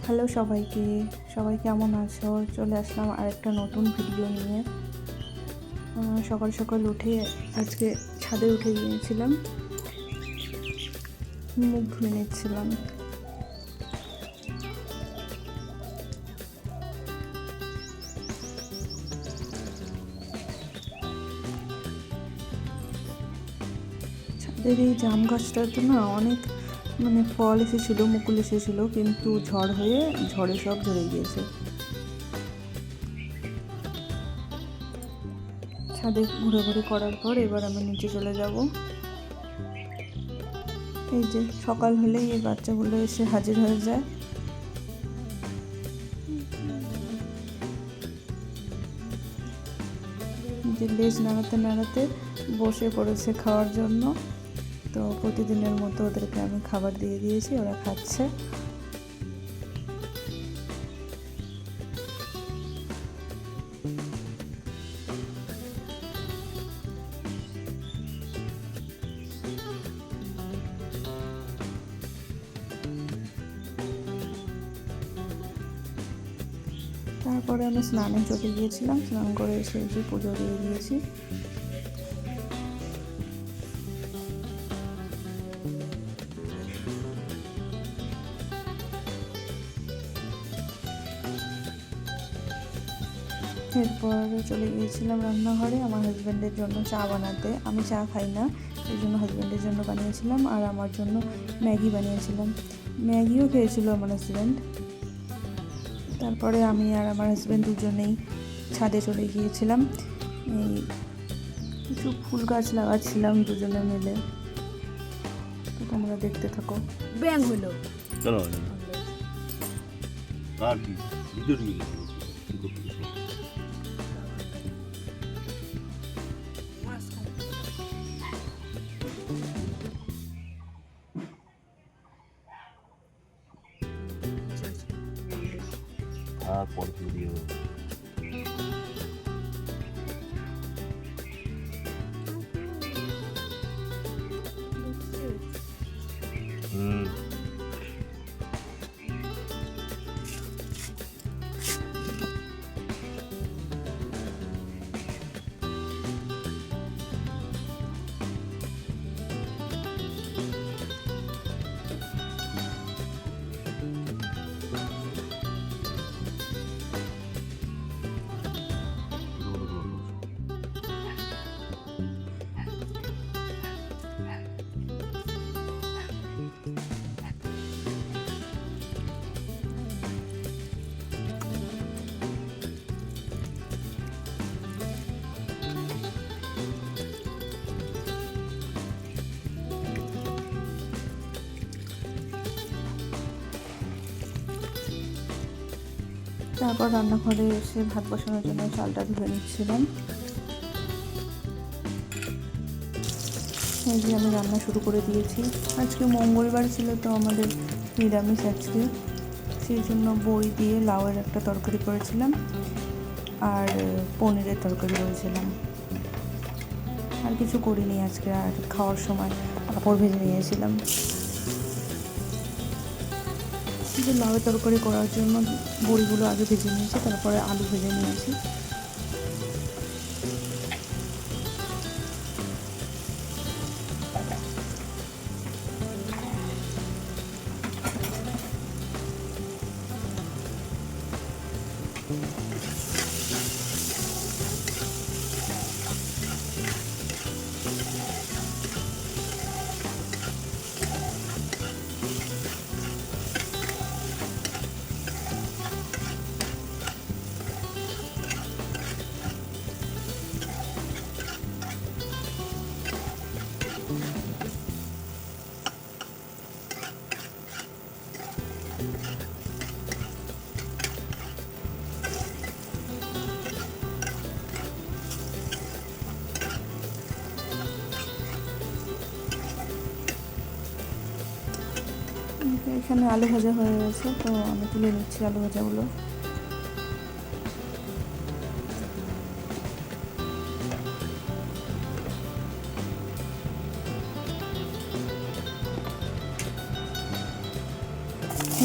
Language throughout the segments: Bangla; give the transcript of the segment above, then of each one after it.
হ্যালো সবাইকে, সবাই কেমন আছো? চলে আসলাম আরেকটা নতুন ভিডিও নিয়ে। সকাল সকাল উঠে আজকে ছাদে উঠে গিয়েছিলাম, মুখ ধুয়ে নিচ্ছিলাম। ছাদের এই জাম গাছটাতে না অনেক ফল এসেছিলো, মুকুল এসেছিলো, কিন্তু ঝড়ে সব ঝরে গিয়েছে। ছাদে ঘুরে করার পর এবার আমি নিচে চলে যাব। এই যে সকাল হলেই এই বাচ্চাগুলো এসে হাজির হয়ে যায়। যে লেজ নাড়াতে নাড়াতে বসে পড়েছে খাওয়ার জন্য। তো প্রতিদিনের মতো ওদেরকে আমি খাবার দিয়ে দিয়েছি, ওরা খাচ্ছে। তারপরে আমি স্নানে চলে গিয়েছিলাম, স্নান করে এসে পুজো দিয়ে দিয়েছি। এরপর চলে গিয়েছিলাম রান্নাঘরে আমার হাজব্যান্ডের জন্য চা বানাতে। আমি চা খাই না, এই জন্য হাজব্যান্ডের জন্য বানিয়েছিলাম, আর আমার জন্য ম্যাগি বানিয়েছিলাম। ম্যাগিও খেয়েছিল আমার হাজব্যান্ড। তারপরে আমি আর আমার হাজব্যান্ড দুজনেই ছাদে চলে গিয়েছিলাম। এই কিছু ফুল গাছ লাগাচ্ছিলাম দুজনে মিলে। তো তোমরা দেখতে থাকো। ব্যাং হলো চলো আর কি ভিডিও নিয়ে আর পর ভিডিও তারপর রান্নাঘরে এসে ভাত বসানোর জন্য চালটা ধুয়ে নিচ্ছিলাম। এই যে আমি রান্না শুরু করে দিয়েছি। আজকে মঙ্গলবার ছিল, তো আমাদের নিরামিষ আজকে, সেই জন্য বড়ি দিয়ে লাউয়ের একটা তরকারি করেছিলাম আর পনিরের তরকারি করেছিলাম। আর কিছু করিনি আজকে। আর খাওয়ার সময় পাঁপড় ভেজে নিয়েছিলাম। যে লাউয়ের তরকারি করার জন্য বড়িগুলো আগে ভেজে নিয়েছি, তারপরে আলু ভেজে নিয়েছি। এখানে আলু ভাজা হয়ে গেছে, তো আমি তুলে নিচ্ছি আলু ভাজাগুলো।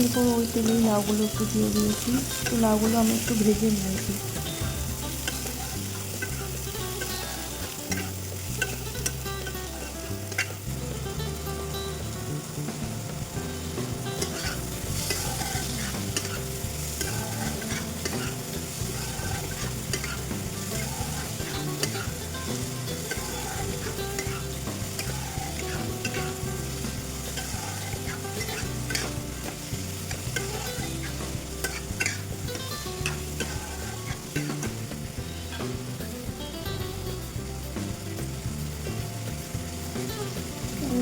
এরপর ওই তেলেই লাউগুলো একটু দিয়ে দিয়েছি। তো লাউগুলো আমি একটু ভেজে নিয়েছি।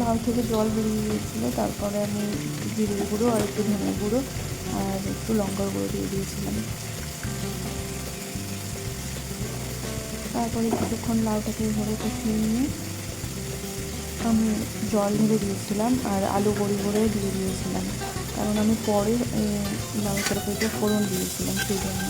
লাউ থেকে জল বেরিয়ে গিয়েছিলো, তারপরে আমি একটু জিরের গুঁড়ো আর একটু ধনের গুঁড়ো আর একটু লঙ্কার গুঁড়ো দিয়ে দিয়েছিলাম। তারপরে কিছুক্ষণ লাউটাকে এভাবে কষিয়ে নিয়ে আমি জল ঢেলে দিয়েছিলাম আর আলু বড়ি করে দিয়ে দিয়েছিলাম, কারণ আমি পরে লাউ তরকারিতে ফোড়ন দিয়েছিলাম সেই জন্য।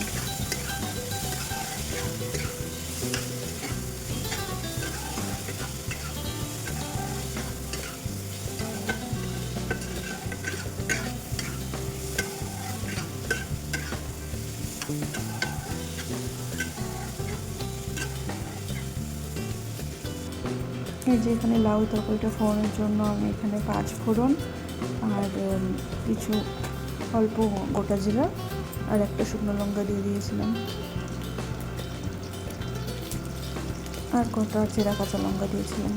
এই যে এখানে লাউ তরকারিটা ফোড়নের জন্য আমি এখানে 5 ফোড়ন আর কিছু অল্প গোটা জিরা আর একটা শুকনো লঙ্কা দিয়ে দিয়েছিলাম আর কটা চেরা কাঁচা লঙ্কা দিয়েছিলাম।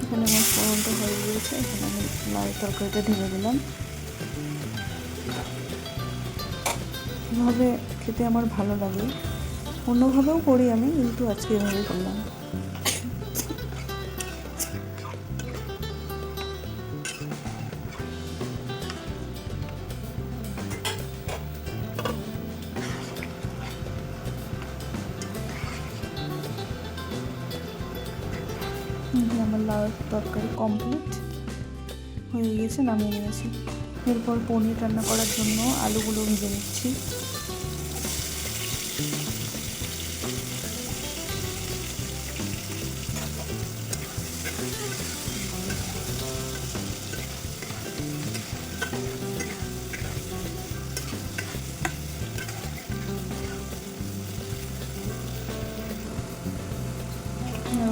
এখানে আমার ফোড়নটা হয়ে গিয়েছে, এখানে আমি লাউ তরকারিটা ঢেলে দিলাম। এভাবে খেতে আমার ভালো লাগে, অন্যভাবেও করি আমি, কিন্তু আজকে এভাবেই করলাম। আমার লাউ তরকারি কমপ্লিট হয়ে গিয়েছে, নামিয়ে নিয়েছি। এরপর পনির রান্না করার জন্য আলুগুলো ভেজে নিচ্ছি।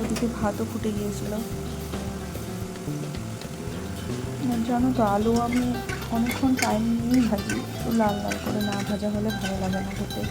ওদিকে ভাতও ফুটে গিয়েছিল। জানো তো, আলু আমি অনেকক্ষণ টাইম নিয়েই ভাজি, একটু লাল লাল করে না ভাজা হলে ভালো লাগে না খেতে।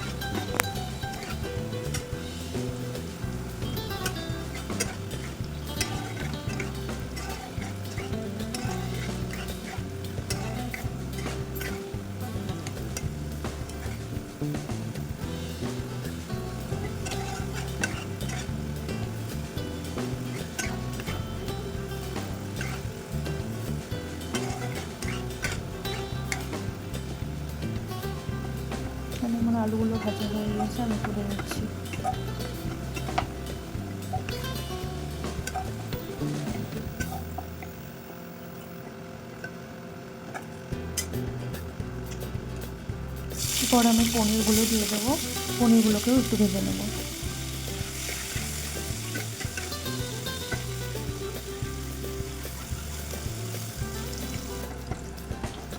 আমার আলুগুলো ভাজা হয়ে গেছে, আমি তুলে নিচ্ছি। এরপর আমি পনিরগুলো দিয়ে দেবো, পনিরগুলোকেও একটু ভেজে নেব।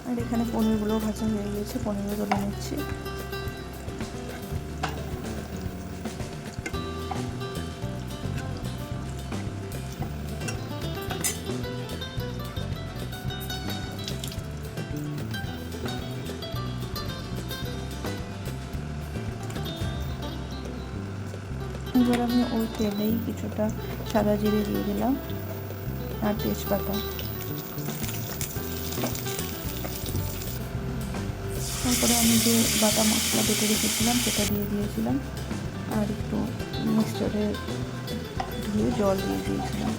আর এখানে পনিরগুলো ভাজা হয়ে গিয়েছে, পনিরও তুলে নিচ্ছি। এবার আমি ওই তেলেই কিছুটা সাদা জিরে দিয়ে দিলাম আর তেজপাতা। তারপরে আমি যে বাটা মশলা বেটে রেখেছিলাম সেটা দিয়ে দিয়েছিলাম আর একটু মিক্সচারে ধুয়ে জল দিয়ে দিয়েছিলাম।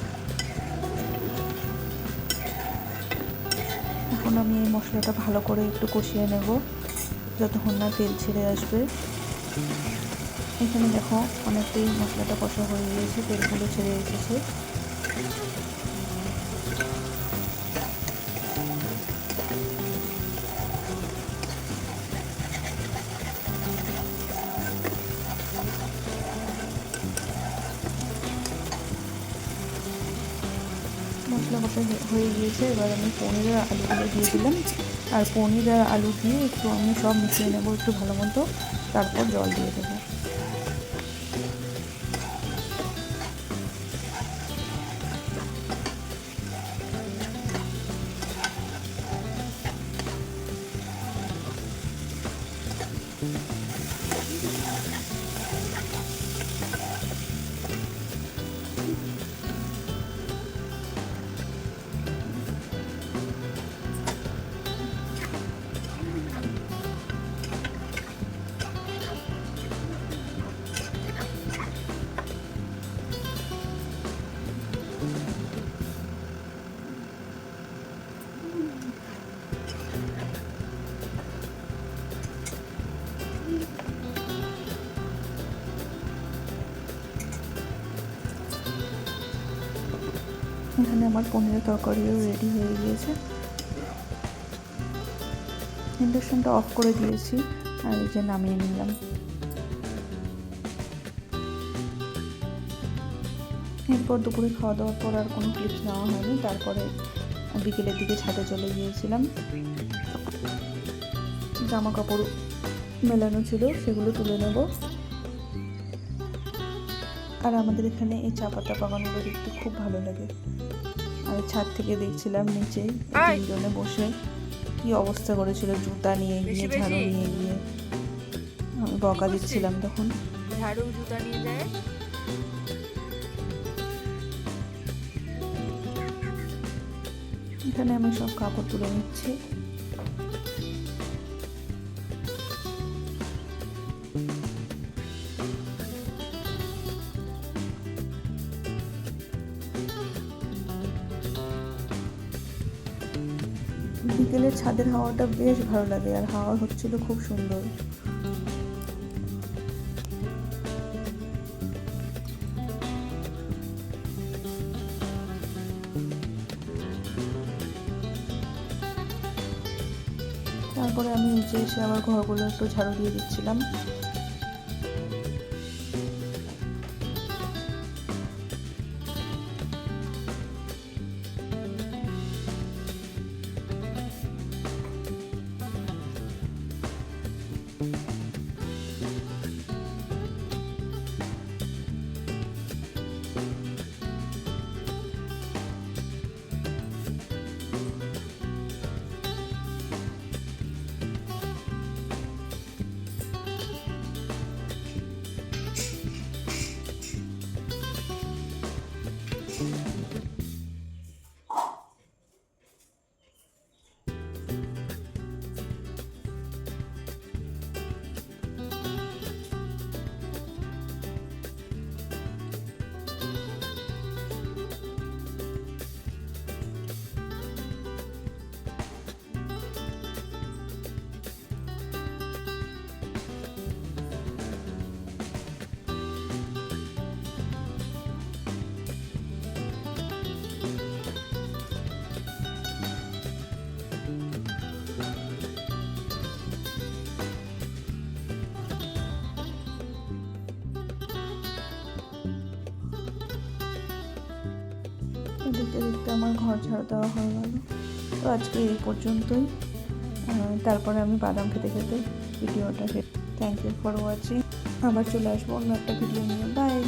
এখন আমি এই মশলাটা ভালো করে একটু কষিয়ে নেব যতক্ষণ না তেল ছেড়ে আসবে। এখানে দেখো অনেকটাই মশলাটা কষা হয়ে গিয়েছে, তেলগুলো ছেড়ে এসেছে। মশলা কষা হয়ে গিয়েছে, এবার আমি পনির আর আলুগুলো দিয়ে দিলাম। আর পনির আর আলু দিয়ে একটু আমি সব মিশিয়ে নেবো একটু ভালো মতো, তারপর জল দিয়ে দেবো। এখানে আমার পনিরের তরকারিও রেডি হয়ে গিয়েছে। ইন্ডাকশনটা অফ করে দিয়েছি আর এই যে নামিয়ে নিলাম। এরপর দুপুরে খাওয়া দাওয়ার পর আর কোনো ক্লিপস নেওয়া হয়নি। তারপরে বিকেলের দিকে ছাদে চলে গিয়েছিলাম, জামা কাপড় মেলানো ছিল সেগুলো তুলে নেব। আর আমাদের এখানে এই চা পাতা বাগানগুলো দেখতে খুব ভালো লাগে। আর ছাদ থেকে দেখছিলাম নিচে তিনজনে বসে কি অবস্থা করেছিল, জুতা নিয়ে গিয়ে ঝাড়ু নিয়ে গিয়ে। আমি বকা দিচ্ছিলাম তখন। ঝাড়ু জুতা নিয়ে যায়। এখানে আমি সব কাপড় তুলে নিচ্ছি। বিকেলের ছাদের হাওয়াটা বেশ ভালো লাগে, আর হাওয়া হচ্ছিল খুব সুন্দর। তারপরে আমি নিচে এসে আবার ঘরগুলো একটু ঝাড়ু দিয়ে দিচ্ছিলাম। দেখতে দেখতে আমার ঘর ঝাড়ু দেওয়া হয়ে গেল। তো আজকে এই পর্যন্তই। তারপরে আমি বাদাম খেতে খেতে ভিডিওটা থ্যাংক ইউ ফর ওয়াচিং। আবার চলে আসবো অন্য একটা ভিডিও নিয়ে। বাই।